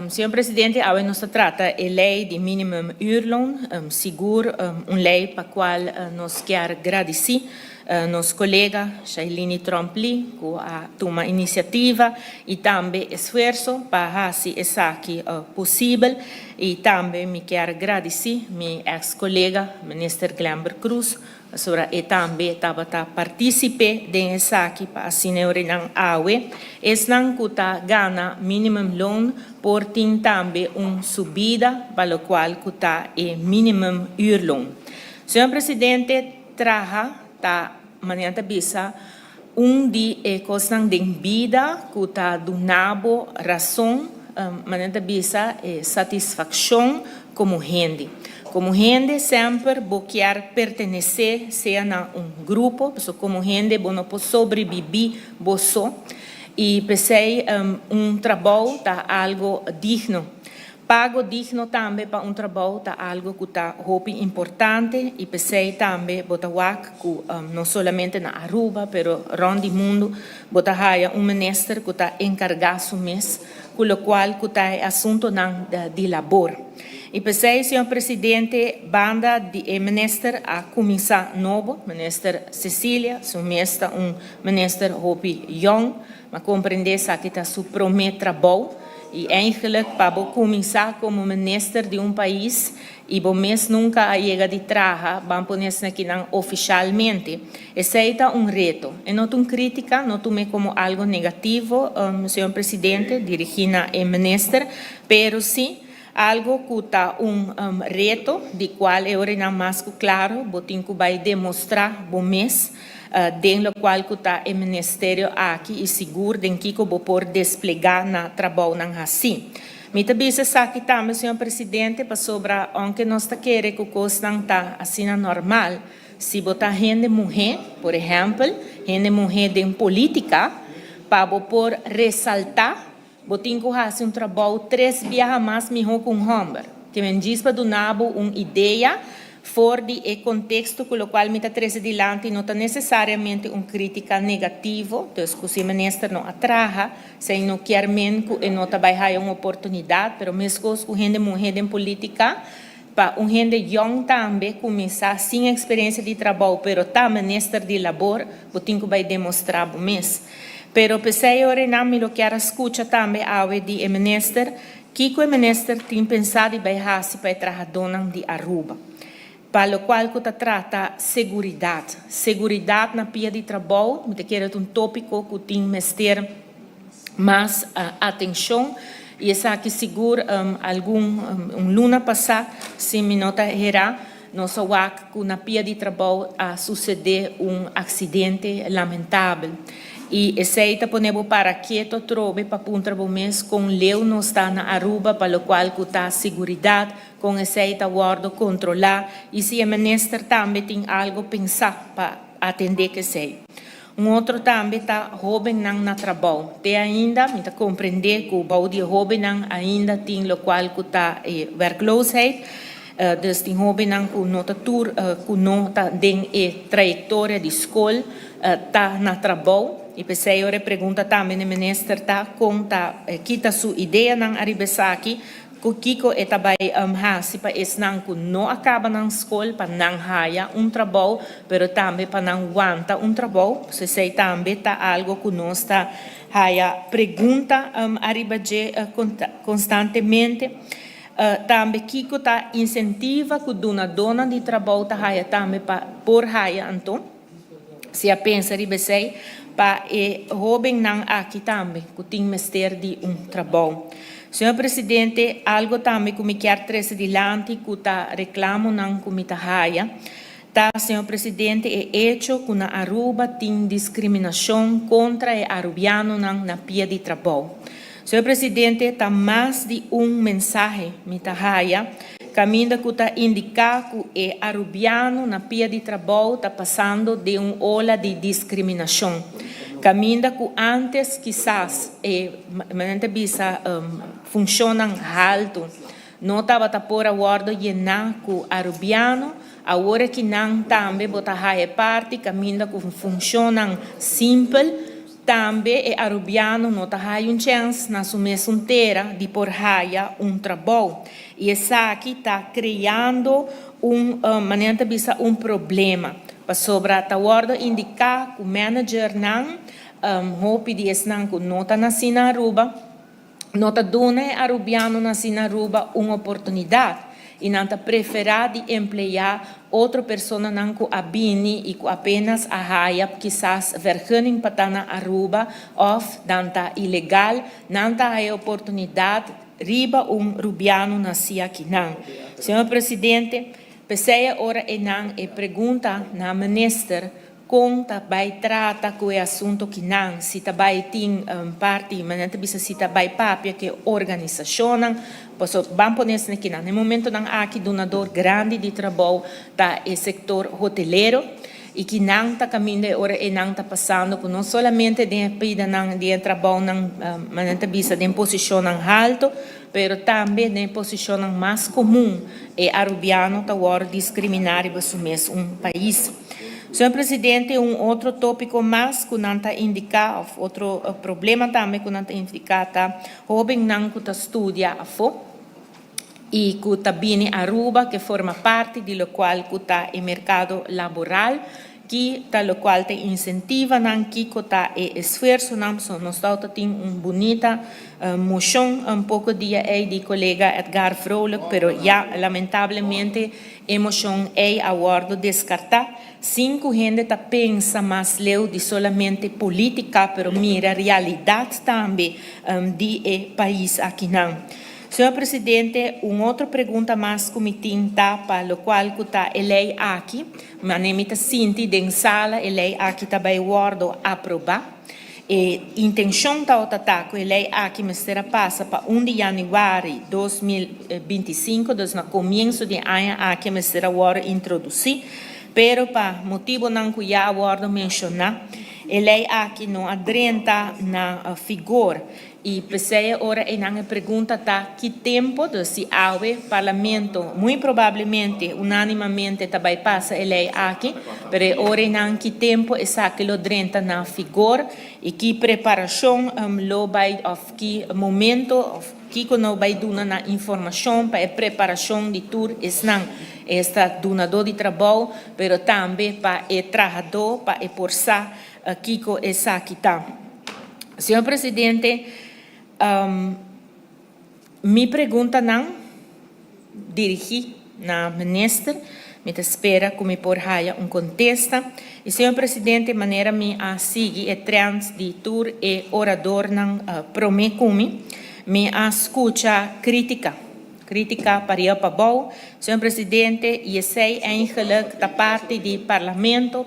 Senhor Presidente, agora nós trata a lei de mínimo uurloon, seguro, lei para a qual nós quer agradecer nosso colega Shailene Tromp-Lee, que a toma iniciativa e também esforço para fazer isso aqui possível. E também me quero agradecer meu ex-colega, ministro Glember Cruz, e também estava participando desse aqui para a senhora não awe. Esnan kuta gana minimum loan por tin também subida para o qual kuta minimum uurloon. Senhor Presidente, traha manhã bisa de costas de vida kuta donabo razão manhã bisa satisfação como gente. Como gente sempre quer pertencer, seja a grupo, como gente não pode sobreviver só. E pensei trabalho está algo digno. Pago digno também para trabalho está algo que está importante. E pensei também que não somente na Aruba, pero around the mundo, há ministro que está encarregado mesmo, com o qual está assunto de labor. E pensei, senhor Presidente, banda de ministro a começar novo, ministro Cecília, seu mestre, ministro Hopi Young, mas compreender que está seu primeiro trabalho, e eigenlijk para começar como ministro de país, e bom mesmo nunca chega de trabalhar, vamos pôr aqui oficialmente. Esse é reto, e não crítica, não tome como algo negativo, senhor Presidente, dirigida ao ministro, pero sim, algo que está reto, de qual eu não mais claro, botinho vai demonstrar bom mês, dentro do qual está o Ministério aqui e seguro de que eu vou por desplegar na trabalho assim. Me também se aqui também, senhor Presidente, para sobre onde nós queremos que o custo não está assim normal. Se botar gente mulher, por exemplo, gente mulher de política, para por ressaltar botinho que trabalho 3 vezes mais melhor que homem. Que me diz para donar uma ideia fora do contexto com o qual me está trazendo adiante, não está necessariamente uma crítica negativa, então se o ministro não atraja, se não quer mesmo que não vai ter uma oportunidade, mas mesmo com gente mulher em política, para gente young também começar sem experiência de trabalho, mas está ministro de labor, botinho vai demonstrar o mês. Pero pensei ora não me lo quero escutar também ao de ministro que o ministro tem pensado em fazer para trabalhar de Aruba, para o qual que trata seguridade na pia de trabalho, me quero tópico que tem mestre mais atenção e essa aqui seguro luna passada se me nota era nós que na pia de trabalho suceder acidente lamentável. E aceita ponemos para quieto trobe para punta bom mês com leu não está na Aruba para o qual que está seguridade com aceita guarda controlar e se o ministro também tem algo pensar para atender que sei. Outro também está jovem na trabalho. Tem ainda me tá compreender que o bau de jovem ainda tem o qual que está werkloosheid. Dus die jovem que não está tem trajetória de escola está na trabalho. E pensei, eu pergunta também o ministro quita sua ideia na Aribesaki, que Kiko vai fazer para esse que não acaba na escola, para não haya trabalho, mas também para não aguentar trabalho. Se sei também está algo que nós está haya pergunta Aribaje constantemente. Também Kiko está incentiva que dona de trabalho está haya também para por haya então. Se a pensa Aribesei para jovem não aqui também, que tem mestre de trabalho. Senhor Presidente, algo também que me quer trazer adiante, que está reclamo não que me haja, senhor Presidente, é hecho que na Aruba tem discriminação contra o arubiano na pia de trabalho. Senhor Presidente, está mais de mensagem me haja, caminho que está indicar que o arubiano na pia de trabalho está passando de ola de discriminação. Caminho que antes, quizás, funcionam alto, não estava por acordo com o arubiano, agora que não também botar parte, caminho que funcionam simples, também é arubiano não tá um chance na sua mesa inteira de por raia trabalho. E essa aqui está criando maneira bisa problema. Para sobre a tawardo indicar que o manager não hope de esnan que nota na sinaruba, nota dona arubiano na sinaruba oportunidade. E não preferir de emplear outra pessoa não que abine e que apenas a raia, quizás vergunning patana Aruba, ou danta ilegal, não a oportunidade riba rubiano nascia aqui não. Senhor Presidente, pensei ora e não e pergunta na minister como vai tratar com o assunto que não, se vai ter parte, mas não bisa se vai papia que organização, pois vamos pôr nesse aqui não. No momento não há aqui donador grande de trabalho da setor hoteleiro e que não está caminhando ora e não está passando por não somente de pida não de trabalho não, mas não bisa de posição não alto, pero também de posição mais comum e arubiano tá agora discriminar e mesmo país. Senhor Presidente, outro tópico mais que não está indicado, outro problema também que não está indicado, jovem não que está estudia a fo e que está bem Aruba, que forma parte do qual que está o mercado laboral, que está o qual te incentiva não que está o esforço não, nós tem bonita moção pouco dia de colega Edgar Vrolijk, pero já lamentavelmente emoção aguardo descartar. 5 gente está pensa mais leu de solamente política, pero mira realidade também de país aqui não. Senhor Presidente, outra pergunta mais que me tinta para o qual que está a lei aqui, mas nem me sinto dentro sala a lei aqui também guardo aprovar. E intenção da outra que a lei aqui me será passa para 1 de janeiro de 2025, então no começo de ano aqui me será agora introduzir. Pero para motivo não que já agora mencionar, a lei aqui não adrenta na figura. E pensei ora e não pergunta tá que tempo do se o parlamento muito provavelmente unanimamente também passa a lei aqui, pero ora não que tempo essa que lo adrenta na figura e que preparação lo vai of que momento of que não vai dar na informação para a preparação de tour não esta donador de trabalho, pero também para o trabalhador para forçar que essa aqui tá. Senhor Presidente, me pergunta não dirigi na ministra, me espera que me por raia contesta. E senhor presidente, maneira me a seguir e trans de tour e orador não promete me a escuta crítica para eu para bom. Senhor presidente, e sei eigenlijk da parte do parlamento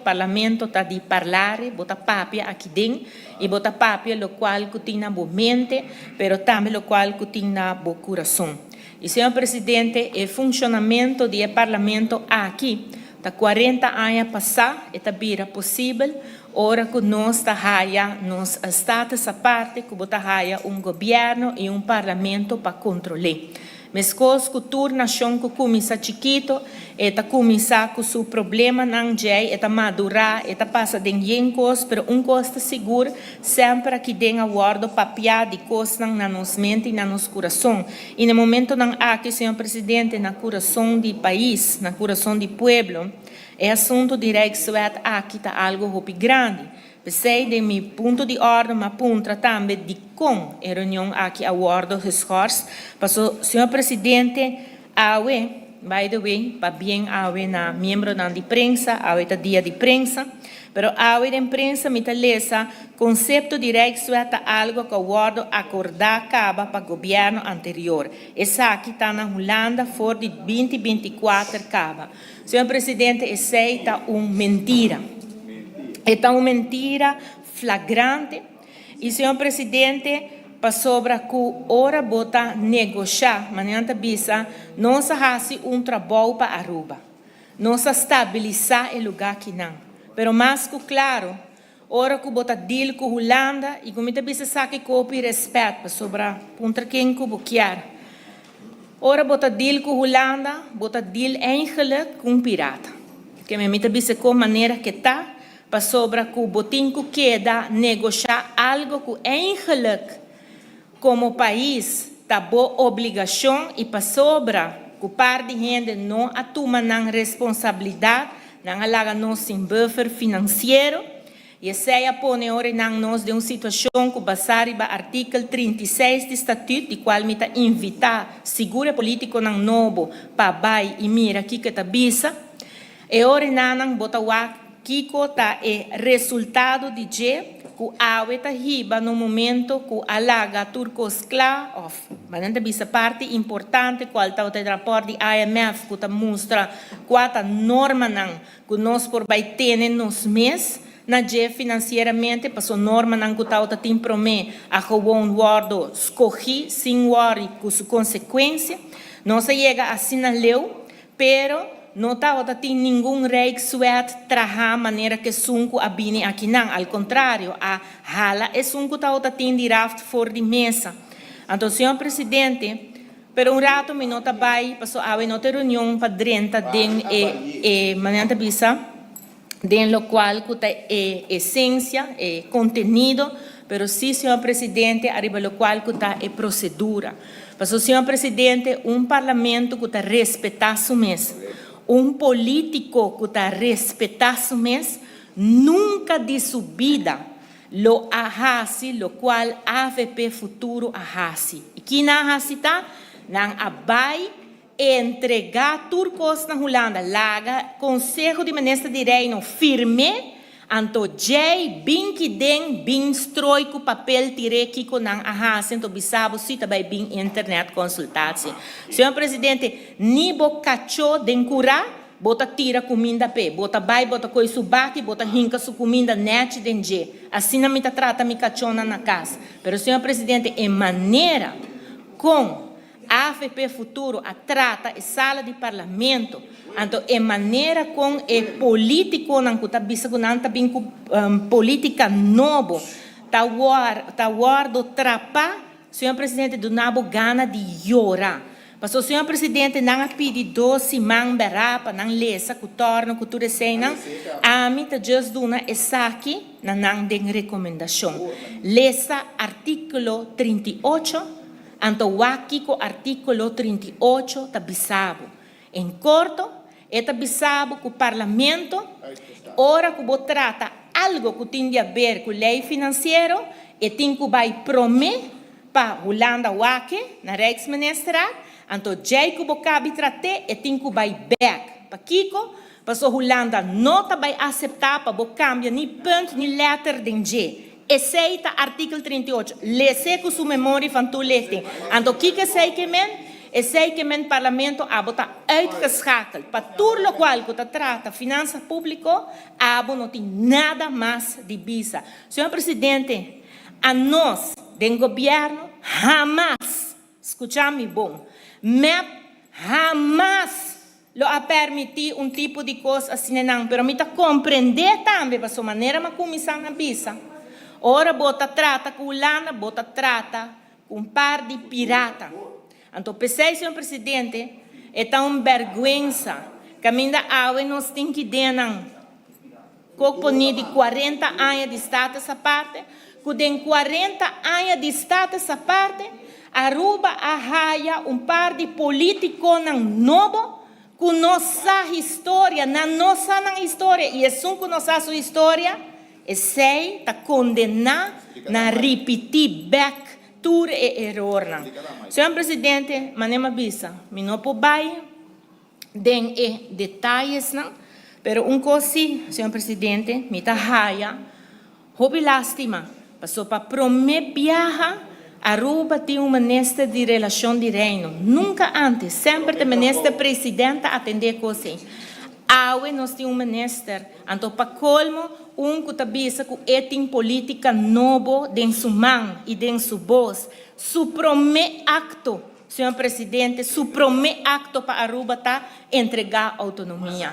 tá de falar, bota papia aqui dentro e bota papia lo qual que tem na boa mente, pero também lo qual que tem na boa coração. E senhor presidente, o funcionamento do parlamento aqui tá 40 anos passar e tá vira possível. Ora que nós está raia, nós está essa parte que bota raia governo e parlamento para controlar. Mas coisas que a nação que começa chiquito, eta começa com seu problema não jai, eta madurar, eta passa de coisas, pero coisa seguro sempre que den aguardo papia de coisas na nossa mente e na nosso coração. E no momento não há que senhor presidente na coração do país, na coração do povo, é assunto direito suet aqui tá algo hopi grande. Pensei de meu ponto de ordem, mas ponto também de como a reunião aqui aguardo esforço. Passou, senhor presidente, awe, by the way, para bem awe na membro da imprensa, awe tá dia de prensa, pero awe da imprensa me talesa conceito direito sueta algo que aguardo acordar acaba para o governo anterior. Essa aqui está na Holanda, for de 2024 acaba. Senhor presidente, essa é mentira. É uma mentira flagrante. E, senhor presidente, para sobre que ora bota negociar, mas não bisa, nós fazemos trabalho para Aruba. Nós estabilizar o lugar que não. Pero mais que claro, ora que bota deal com Holanda e como bisa saque copy respeito para sobre contra quem que quer. Ora bota deal com Holanda, bota deal eigenlijk com pirata. Que me bisa com maneira que tá para sobra que o botinho queda negociar algo que eigenlijk como país está boa obrigação e para sobra que par de gente não atuma na responsabilidade, não alaga nós sem buffer financeiro, e essa põe ora nós de uma situação que basar no artigo 36 do Estatuto, de qual me está invitar segura político não novo para vai e mira aqui que está bisa, e ora não bota o Kiko tá resultado de que a água está riba no momento que alaga turcos claro, mas não bisa parte importante qual está o rapport de IMF que tá mostra qual a norma não que nós por vai ter nos mês na je financeiramente passou norma não que está tem promê a gewoon guardo escorri sem worry com sua consequência não se chega assim na leu pero não está tem nenhum rei suet traha maneira que sunco abine aqui não, ao contrário, a hala é sunco está tem draft for de mesa. Então, senhor presidente, por um rato me nota vai passou a nota reunião para drenta den maneira bisa den lo qual que essência conteúdo, pero sim, senhor presidente, arriba lo qual que está procedura. Passou, senhor presidente, parlamento que está respetar su mesa. Político que está respeitando mesmo, nunca de subida lo ahasi, lo qual AVP futuro ahasi. E que na ahasi está, não abai entregar turcos na Holanda, laga Conselho de Ministros de Reino firme, anto jay bin que den bin stroi com papel tire que com não ahasi, então bisabo se também bin internet consultação. Senhor presidente, ni bo cacho den cura, bota tira comida pe, bota bai, bota coi subaki, bota rinca su comida net den je. Assim não me trata me cachona na casa. Pero senhor presidente, em maneira com a AFP Futuro a trata e sala de parlamento, então em maneira com o político não que está bisa com não bem com política novo, tá guardo trapa, senhor presidente do nabo gana de llorar. Mas o senhor presidente não pede doce man berapa não lesa que torna que tudo sei não, a mim tá just duna essa aqui não tem recomendação. Lesa artículo 38. Então, aqui com o artículo 38 está bisabo. Em corto, está bisabo que o parlamento, ora que você trata algo que tem a ver com a lei financeira, e tem que vai prometer para a Holanda wake, na Rijksministeriat, então, já que você cabe tratar, e tem que vai back. Para Kiko, para a Holanda não vai aceitar para você cambiar nem ponto, nem letra de G. Aceita artigo 38. Lese com sua memória van toelichting. En dan kijken zij que men parlamento a bota uitgeschakeld. Para tudo lo qual que trata finanças público, abo não tem nada mais de visa. Senhor presidente, a nós, do governo, jamás, escute-me bom, MEP jamás lo a permitir tipo de coisa assim não. Pero me compreender também, para sua maneira, mas comissão na visa. Ora, bota trata com Holanda, bota trata com par de pirata. Então, pensei, senhor presidente, é tão vergonha que ainda há nós tem que denar de 40 anos de Estado essa parte, que de 40 anos de Estado essa parte, Aruba arraia par de políticos novo com nossa história, na nossa história, e é só com nossa história. E sei está condenado a repetir back tudo e erro. Senhor presidente, manema bisa, me não pode den detalhes não, pero coisa, senhor presidente, me tá raia, houve lástima, passou para prometer viajar Aruba tem ministro de relação de reino, nunca antes, sempre tem ministro presidente atender coisa. Awe nós temos ministro, então para colmo que está bisa que tem política novo dentro sua mão e dentro sua voz. Su primeiro acto, senhor presidente, su primeiro acto para Aruba está entregar autonomia.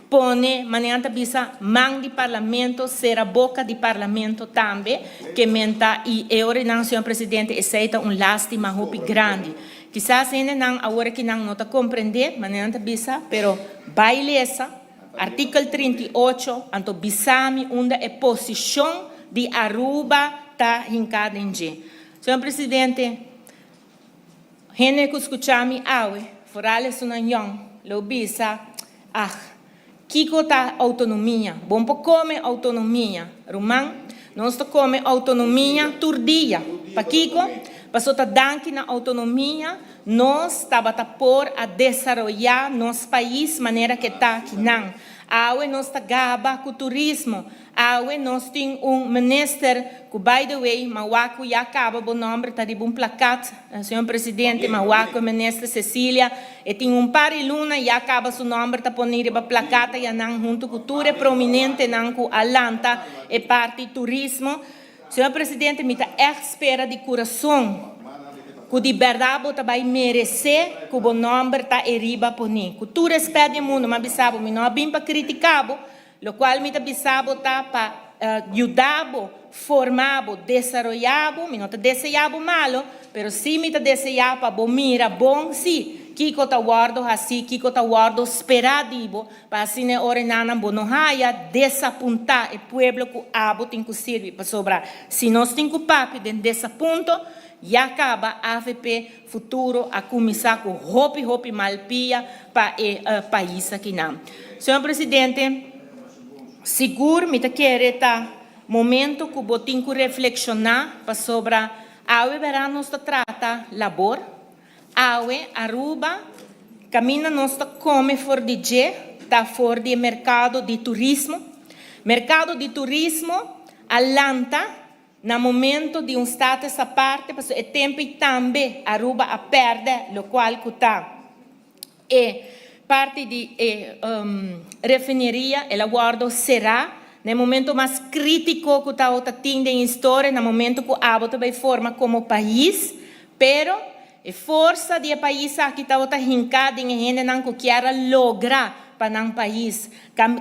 Pone, maneira bisa, mão de parlamento, será boca de parlamento também, que menta e agora não, senhor presidente, aceita lástima muito grande. Quizás ainda não, agora que não está compreender, maneira bisa, pero baile essa, artículo 38, anto bisami unda é posição de Aruba tá hincada em G. Senhor Presidente, gente que escutami awe, forales unanhão, lo bisa, kiko tá autonomia, bom po come autonomia, rumang, nós to come autonomia turdia, pa kiko, pasota danki na autonomia, nós estava por a desenvolver nosso país maneira que está aqui não. Awe nós tá gaba com turismo. Awe nós tem ministro que, by the way, Mauaco já acaba o nome, tá de bom placat, senhor presidente, Mauaco, ministra Cecília, e tem par de luna já acaba o nome, tá pondo a placata já não junto com cultura prominente não com Alanta e parte turismo. Senhor presidente, me tá espera de coração. Que de verdade você vai merecer que o nome está eriba por mim. Que tu respeita o mundo, mas bisabo, me não bem para criticar, o qual me bisabo tá para ajudar, formar, desenvolver, me não tá desejando malo, mas sim me tá desejando para mira bom sim. Kiko tá guardo assim, Kiko tá guardo esperadivo, para assim ne orenana bonohaya desapuntar o pueblo que abo tem que servir para sobrar. Se nós tem que papi desse ponto já acaba a AVP futuro a começar com hopi malpia para o país aqui não. Senhor Presidente, seguro me tá querer momento que eu tenho que reflexionar para sobre a verão nós trata labor, Aruba caminha nós come for de G, tá for de mercado de turismo, Atlanta no momento de estado essa parte, porque é tempo também Aruba a perder, o qual está e parte de refineria, ela guarda será no momento mais crítico que está tendo em história, no momento que a também forma como país, pero a força do país aqui está hincada em gente não que quer lograr para o país,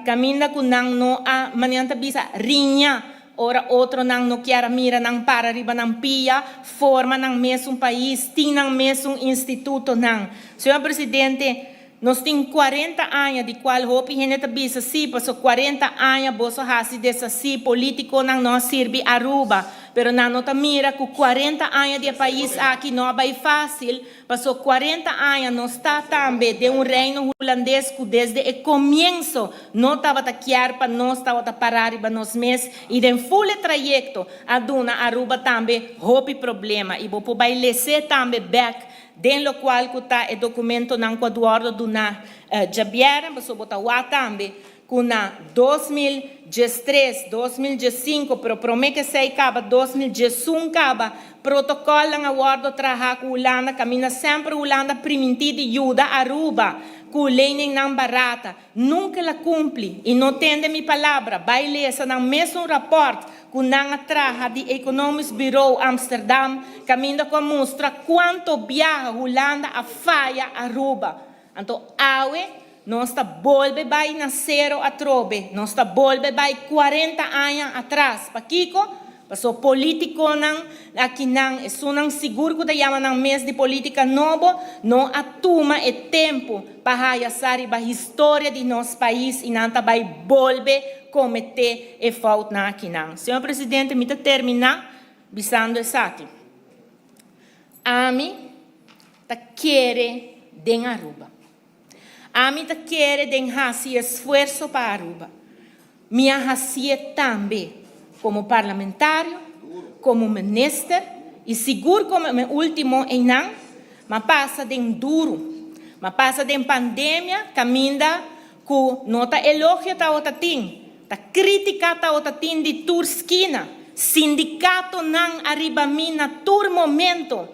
caminha com não a maneira bisa rinha. Ora outro não quer mira não para riba não pia forma não mesmo país tem não mesmo instituto não. Senhor Presidente, nós temos 40 anos de qual hope gente bisa sim, passou 40 anos bolso hasi dessa sim político não serve Aruba, pero não tá mira com 40 anos de país aqui não vai fácil, passou 40 anos nós está também de reino holandês que desde o começo não estava a querer para nós estava a parar para nós mesmos e de full trajeto a dona Aruba também hope problema e vou vai lecer também back dentro do qual está o documento não quadro do na Jabiera, mas botar lá também com na 2013, 2015, pero promete que se acaba 2015 acaba protocolo na guarda trabalhar com Holanda, caminha sempre Holanda permitir ajuda a Aruba, com lei não barata, nunca la cumpre e não tem de minha palavra, vai ler essa no mesmo rapporto com não traha de Economics Bureau Amsterdam, caminha com mostra quanto viaja Holanda a falha Aruba, então nós está volve vai nascer a trobe, nós está volve vai 40 anos atrás, para Kiko, passou político não aqui não, isso não seguro que chama não mês de política novo, não atuma é tempo para reaçar a história de nosso país e não vai volve cometer e falta aqui não. Senhor Presidente, me terminar bisando essa aqui. A mim tá querer de Aruba. A mim quer fazer esforço para Aruba. Minha racia também, como parlamentário, como ministro, e seguro como último em não, mas passa de duro, mas passa de pandemia, caminha com nota elogio ta outra tim, ta crítica ta outra tim de tur esquina, sindicato não arriba mina tur momento,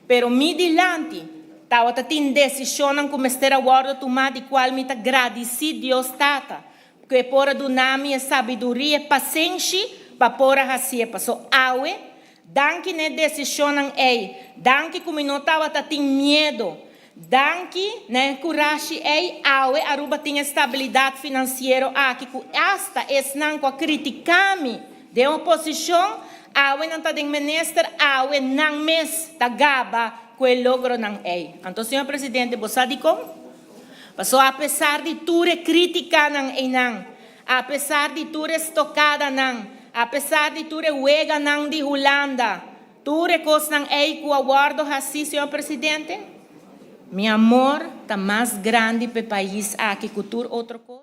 pero mi dilante Tawata tin decisyonan kung mestera guardo tumadi qual mita agradeci Deus tata. Que pora do nami e sabedoria paciência para pora hasia. So awe, danke ne decisyonan ei. Danke kung não tawata tin medo. Danke ne coragem ei awe Aruba tin estabilidade financeira aqui ku hasta es nan ko criticami de oposição awe não tá den minister awe nang mes tagaba que logro não é. Então, senhor presidente, você sabe como? So, apesar de ture crítica ng inang, apesar de ture estocada ng, apesar de ture huega ng de Holanda, ture cos ng ei ku awardo hasi, senhor presidente, mi amor tá mais grande para o país aqui, cultura outra coisa.